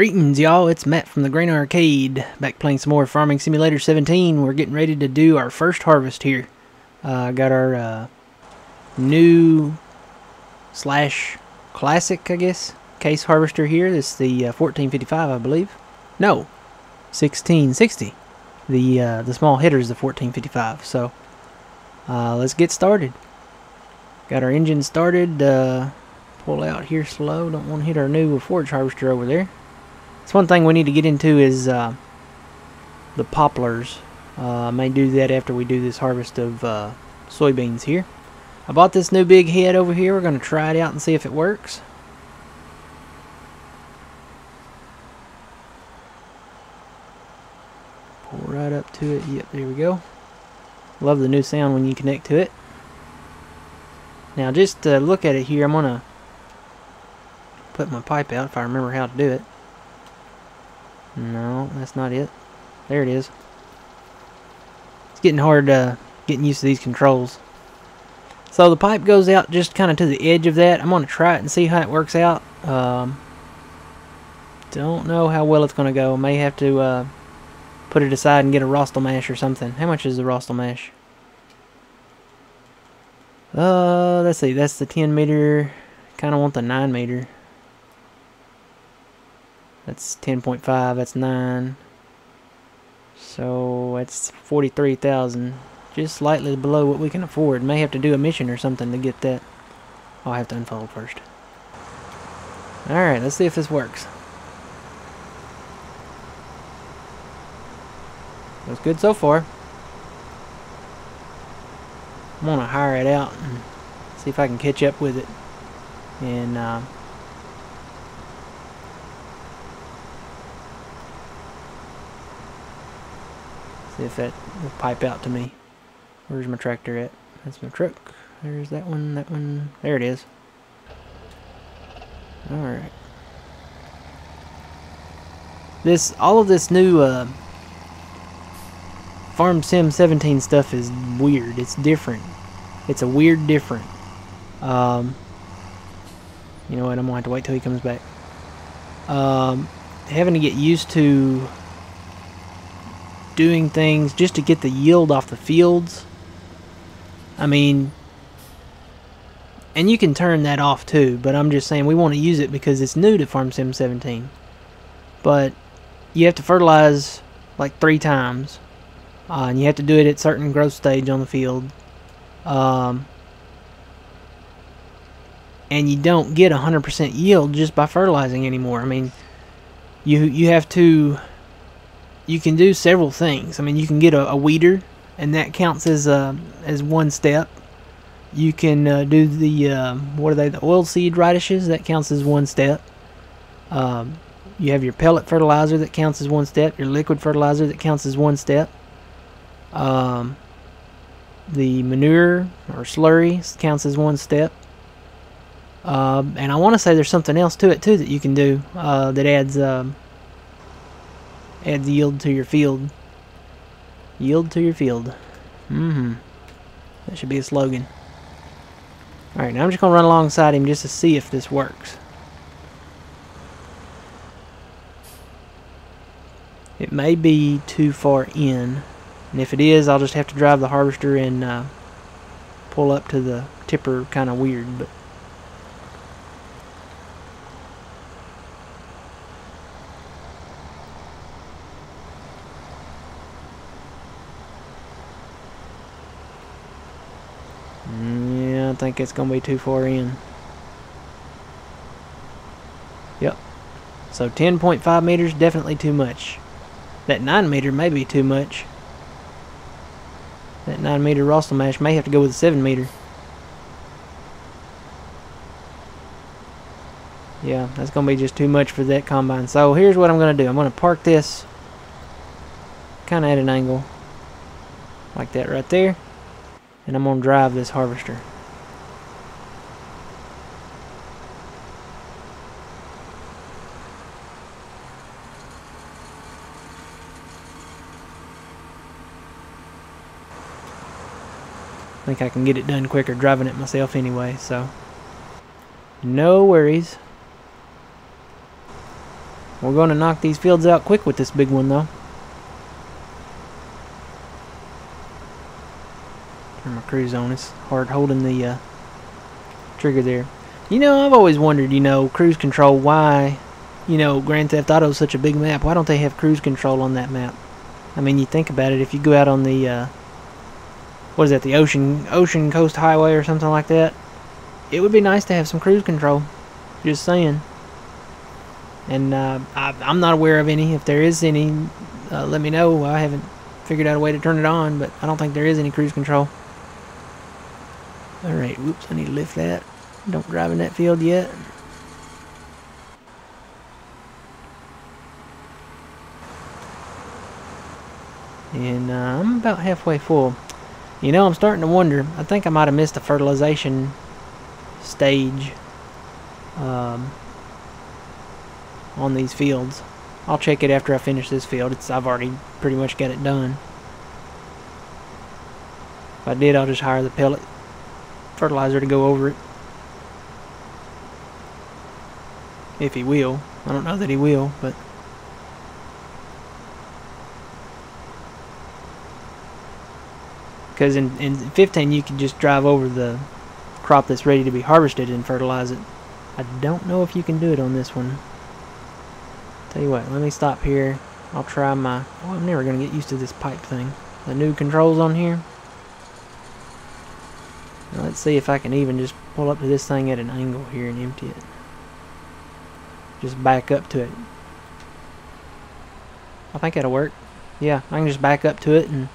Greetings, y'all. It's Matt from the Grain Arcade, back playing some more Farming Simulator 17. We're getting ready to do our first harvest here. Got our new slash classic, I guess, case harvester here. This is the 1455, I believe. No, 1660. The small hitter is the 1455. So let's get started. Got our engine started. Pull out here slow. Don't want to hit our new forage harvester over there. That's one thing we need to get into is the poplars. May do that after we do this harvest of soybeans here. I bought this new big head over here. We're going to try it out and see if it works. Pull right up to it. Yep, there we go. Love the new sound when you connect to it. Now just look at it here. I'm going to put my pipe out if I remember how to do it. No, that's not it. There it is. It's getting hard getting used to these controls. So the pipe goes out just kind of to the edge of that. I'm going to try it and see how it works out. Don't know how well it's going to go. May have to put it aside and get a rostel mash or something. How much is the rostel mash? Let's see. That's the 10 meter. Kind of want the 9 meter. That's 10.5, that's 9. So that's 43,000. Just slightly below what we can afford. May have to do a mission or something to get that. I'll have to unfold first. Alright, let's see if this works. Looks good so far. I'm gonna hire it out and see if I can catch up with it. And see if that will pipe out to me. Where's my tractor at? That's my truck. There's that one, that one. There it is. Alright. All of this new Farm Sim 17 stuff is weird. It's different. It's a weird different. You know what? I'm gonna have to wait till he comes back. Having to get used to doing things just to get the yield off the fields. I mean, and you can turn that off too, but I'm just saying we want to use it because it's new to Farm Sim 17. But you have to fertilize like 3 times, and you have to do it at certain growth stage on the field, and you don't get 100% yield just by fertilizing anymore. I mean, you have to. You can do several things. I mean, you can get a weeder, and that counts as one step. You can do the what are they? The oilseed radishes. That counts as one step. You have your pellet fertilizer that counts as one step. Your liquid fertilizer that counts as one step. The manure or slurry counts as one step. And I want to say there's something else to it too that you can do that adds yield to your field. Yield to your field. That should be a slogan. Alright, now I'm just going to run alongside him just to see if this works. It may be too far in. And if it is, I'll just have to drive the harvester and pull up to the tipper kind of weird. But I think it's going to be too far in. Yep. So 10.5 meters, definitely too much. That 9 meter may be too much. That 9 meter rostel mash may have to go with a 7 meter. Yeah, that's going to be just too much for that combine. So here's what I'm going to do. I'm going to park this kind of at an angle. Like that right there. And I'm going to drive this harvester. I think I can get it done quicker driving it myself anyway, so no worries. We're going to knock these fields out quick with this big one, though. Turn my cruise on. It's hard holding the trigger there. You know, I've always wondered, you know, cruise control, why, you know, Grand Theft Auto is such a big map. Why don't they have cruise control on that map? I mean, you think about it, if you go out on the, what is that, the Ocean Coast Highway or something like that, it would be nice to have some cruise control. Just saying. And I'm not aware of any. If there is any, let me know. I haven't figured out a way to turn it on, but I don't think there is any cruise control. Alright, whoops, I need to lift that. Don't drive in that field yet. And I'm about halfway full. You know, I'm starting to wonder. I think I might have missed the fertilization stage on these fields. I'll check it after I finish this field. I've already pretty much got it done. If I did, I'll just hire the pellet fertilizer to go over it. If he will. I don't know that he will, but because in 15 you can just drive over the crop that's ready to be harvested and fertilize it. I don't know if you can do it on this one. Tell you what, let me stop here. I'll try my... Oh, I'm never going to get used to this pipe thing. The new controls on here. Now let's see if I can even just pull up to this thing at an angle here and empty it. Just back up to it. I think that'll work. Yeah, I can just back up to it and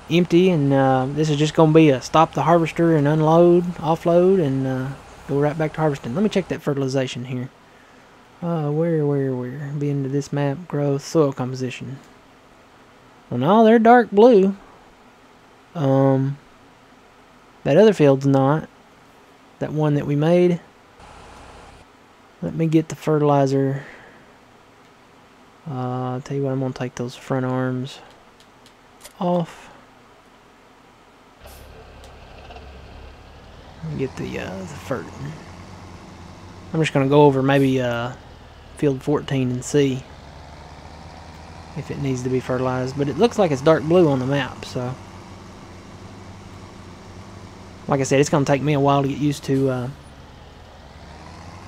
empty, and this is just going to be a stop the harvester and unload, offload, and go right back to harvesting. Let me check that fertilization here. Where? Be into this map, growth, soil composition. Well, no, they're dark blue. That other field's not. That one that we made. Let me get the fertilizer. I'll tell you what, I'm going to take those front arms off. Get the fert. I'm just going to go over maybe field 14 and see if it needs to be fertilized. But it looks like it's dark blue on the map, so... Like I said, it's going to take me a while to get used to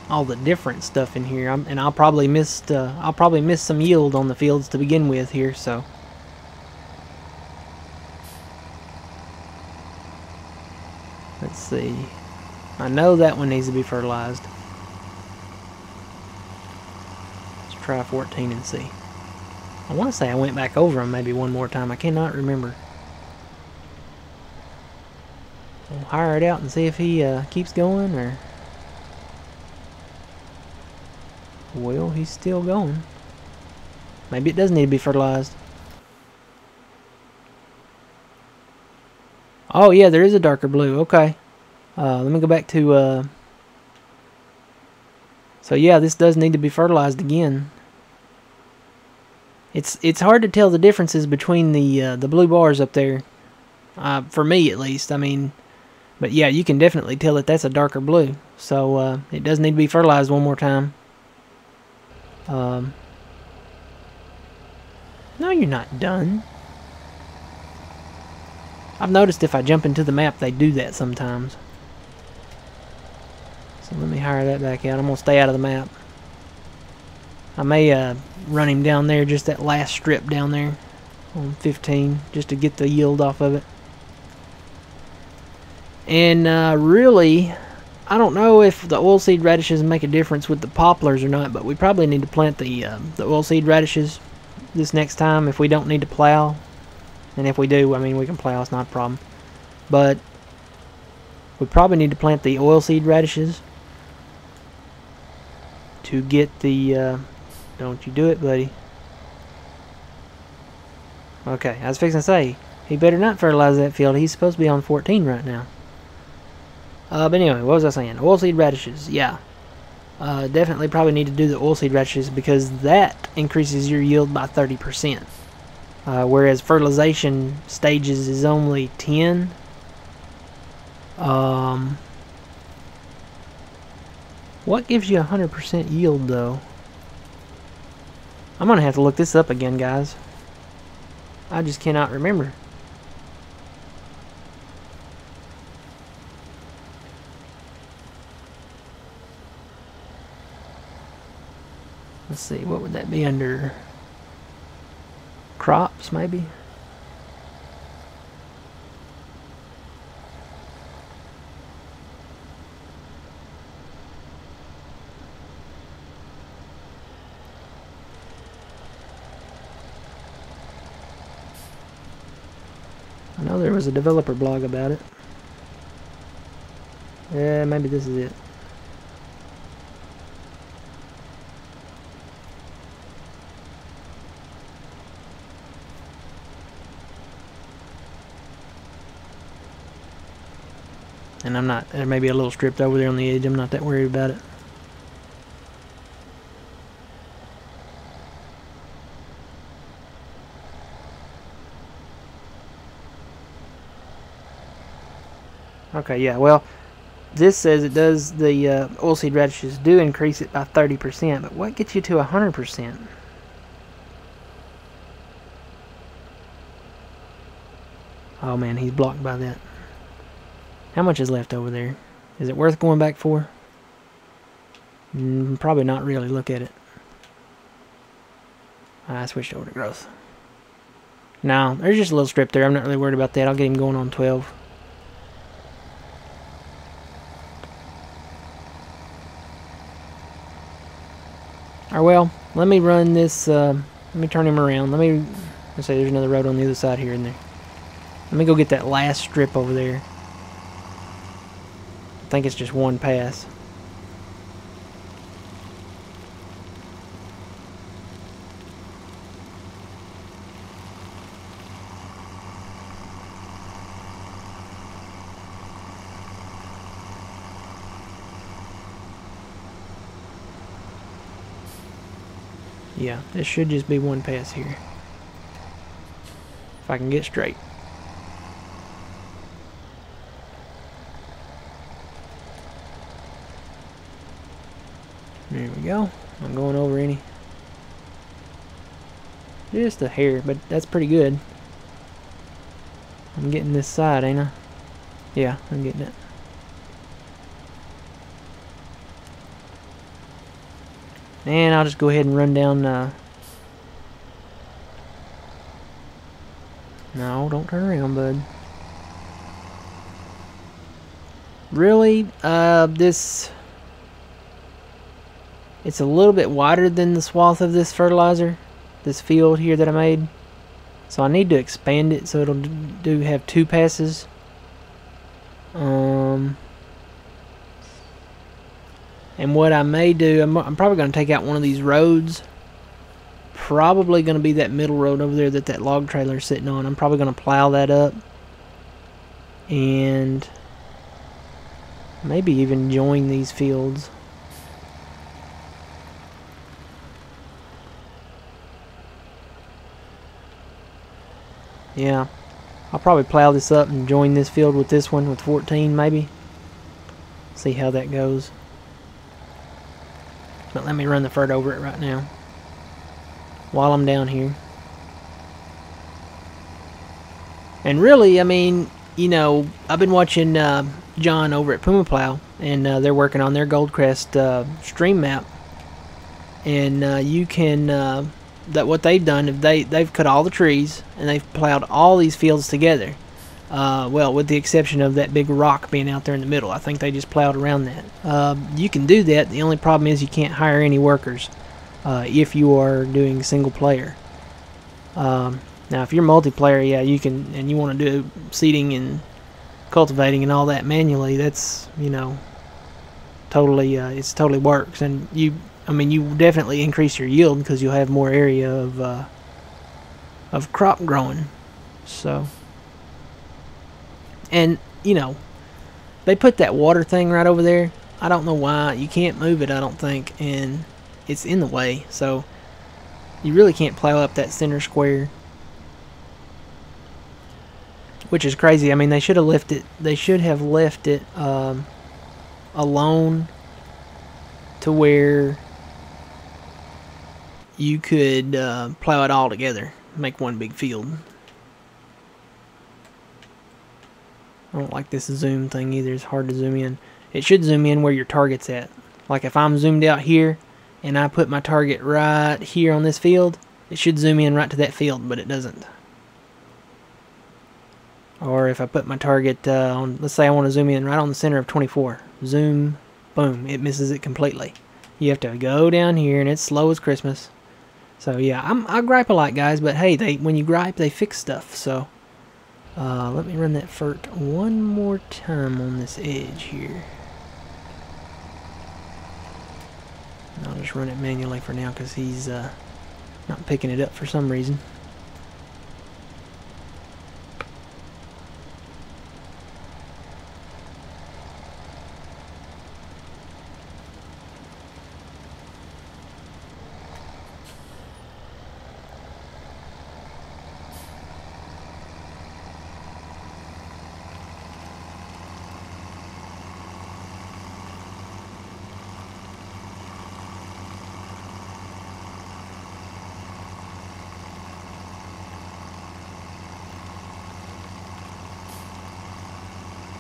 all the different stuff in here. And I'll probably miss some yield on the fields to begin with here, so... Let's see. I know that one needs to be fertilized. Let's try 14 and see. I want to say I went back over them maybe one more time. I cannot remember. We'll hire it out and see if he keeps going, or... Well, he's still going. Maybe it does need to be fertilized. Oh, yeah, there is a darker blue. Okay. Let me go back to... So, yeah, this does need to be fertilized again. It's hard to tell the differences between the blue bars up there. For me, at least. I mean... But yeah, you can definitely tell that that's a darker blue. So it does need to be fertilized one more time. No, you're not done. I've noticed if I jump into the map, they do that sometimes. So let me hire that back out. I'm going to stay out of the map. I may run him down there, just that last strip down there on 15, just to get the yield off of it. And really, I don't know if the oilseed radishes make a difference with the poplars or not, but we probably need to plant the oilseed radishes this next time if we don't need to plow. And if we do, I mean, we can plow, it's not a problem. But we probably need to plant the oilseed radishes to get the... don't you do it, buddy. Okay, I was fixing to say, he better not fertilize that field. He's supposed to be on 14 right now. But anyway, what was I saying? Oilseed radishes, yeah. Definitely probably need to do the oilseed radishes because that increases your yield by 30%. Whereas fertilization stages is only 10. What gives you 100% yield though? I'm gonna have to look this up again, guys. I just cannot remember. Let's see, what would that be under? Crops, maybe? I know there was a developer blog about it. Yeah, maybe this is it. And I'm not, there may be a little stripped over there on the edge. I'm not that worried about it. Okay, yeah, well, this says it does, the oilseed radishes do increase it by 30%, but what gets you to 100%? Oh man, he's blocked by that. How much is left over there? Is it worth going back for? Probably not really. Look at it. I switched over to growth. No, there's just a little strip there. I'm not really worried about that. I'll get him going on 12. Alright, well, let me run this, let me turn him around. Let's say there's another road on the other side here and there. Let me go get that last strip over there. I think it's just one pass. Yeah, this should just be one pass here. If I can get straight. There we go. I'm going over any. Just a hair, but that's pretty good. I'm getting this side, ain't I? Yeah, I'm getting it. And I'll just go ahead and run down, no, don't turn around, bud. Really, it's a little bit wider than the swath of this fertilizer, this field here that I made. So I need to expand it so it'll do have 2 passes. And what I may do, I'm probably going to take out one of these roads. Probably going to be that middle road over there that log trailer is sitting on. I'm probably going to plow that up. And maybe even join these fields. Yeah, I'll probably plow this up and join this field with this one with 14 maybe. See how that goes. But let me run the fert over it right now while I'm down here. And really, I mean, you know, I've been watching John over at Puma Plow, and they're working on their Goldcrest stream map. And you can that what they've done, they've cut all the trees and they've plowed all these fields together. Well, with the exception of that big rock being out there in the middle. I think they just plowed around that. You can do that. The only problem is you can't hire any workers if you are doing single player. Now, if you're multiplayer, yeah, you can, and you want to do seeding and cultivating and all that manually. That's, you know, totally, it's totally works, and I mean, you definitely increase your yield because you'll have more area of crop growing. So. And, you know, they put that water thing right over there. I don't know why. You can't move it, I don't think. And it's in the way. So, you really can't plow up that center square. Which is crazy. I mean, they should have left it alone to where you could plow it all together, make one big field. I don't like this zoom thing either. It's hard to zoom in. It should zoom in where your target's at. Like if I'm zoomed out here and I put my target right here on this field, it should zoom in right to that field, but it doesn't. Or if I put my target on, let's say I want to zoom in right on the center of 24. Zoom, boom, it misses it completely. You have to go down here, and it's slow as Christmas. So yeah, I gripe a lot, guys, but hey, when you gripe, they fix stuff. So let me run that FERT one more time on this edge here. And I'll just run it manually for now because he's not picking it up for some reason.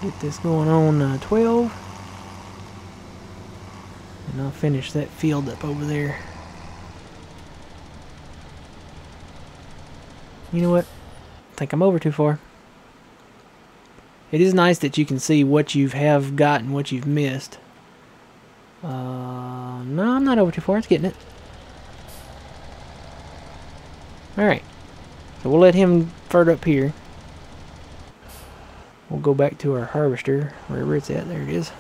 Get this going on 12, and I'll finish that field up over there. You know what? I think I'm over too far. It is nice that you can see what you have got and what you've missed. No, I'm not over too far. It's getting it. Alright. So we'll let him FERT up here. We'll go back to our harvester, wherever it's at. There it is.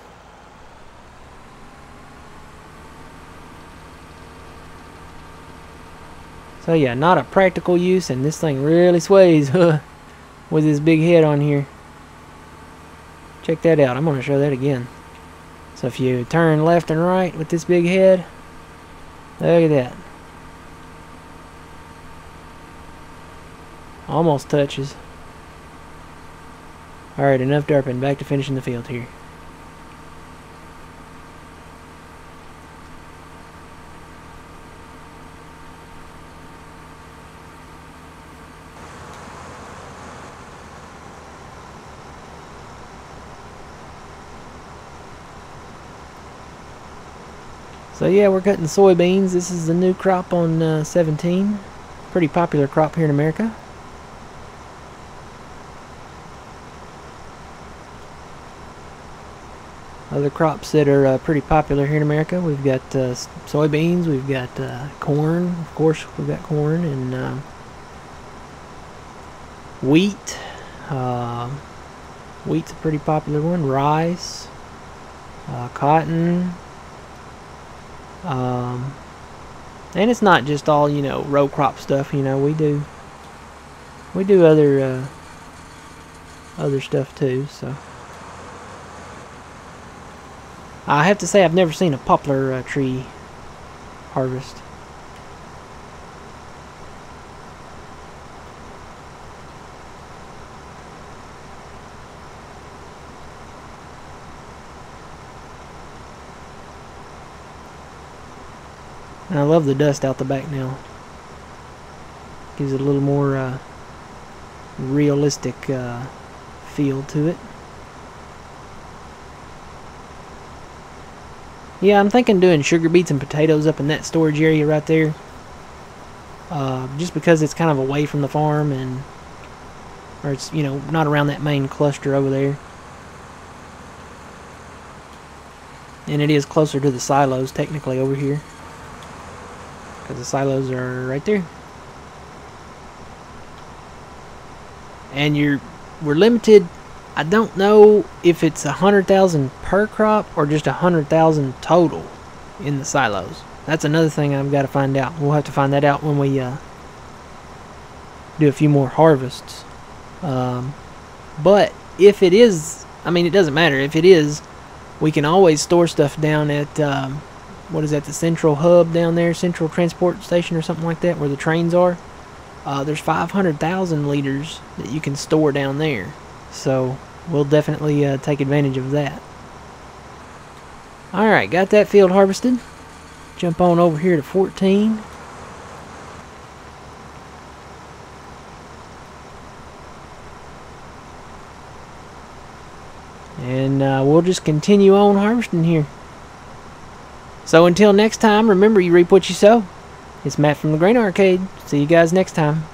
So yeah, not a practical use, and this thing really sways with this big head on here. Check that out. I'm going to show that again. So if you turn left and right with this big head, look at that. Almost touches. Alright, enough derping. Back to finishing the field here. So yeah, we're cutting soybeans. This is the new crop on 17. Pretty popular crop here in America. Other crops that are pretty popular here in America, we've got soybeans, we've got corn, of course we've got corn, and wheat. Wheat's a pretty popular one. Rice, cotton, and it's not just all, you know, row crop stuff. You know, we do other stuff too. So I have to say I've never seen a poplar tree harvest. And I love the dust out the back now. Gives it a little more realistic feel to it. Yeah, I'm thinking doing sugar beets and potatoes up in that storage area right there. Just because it's kind of away from the farm, and or it's, you know, not around that main cluster over there. And it is closer to the silos technically over here, because the silos are right there. And we're limited. I don't know if it's 100,000 per crop or just 100,000 total in the silos. That's another thing I've got to find out. We'll have to find that out when we do a few more harvests. But if it is, I mean, it doesn't matter. If it is, we can always store stuff down at, what is that, the central hub down there, central transport station or something like that, where the trains are. There's 500,000 liters that you can store down there. So we'll definitely take advantage of that. Alright, got that field harvested. Jump on over here to 14. And we'll just continue on harvesting here. So until next time, remember, you reap what you sow. It's Matt from the Grain Arcade. See you guys next time.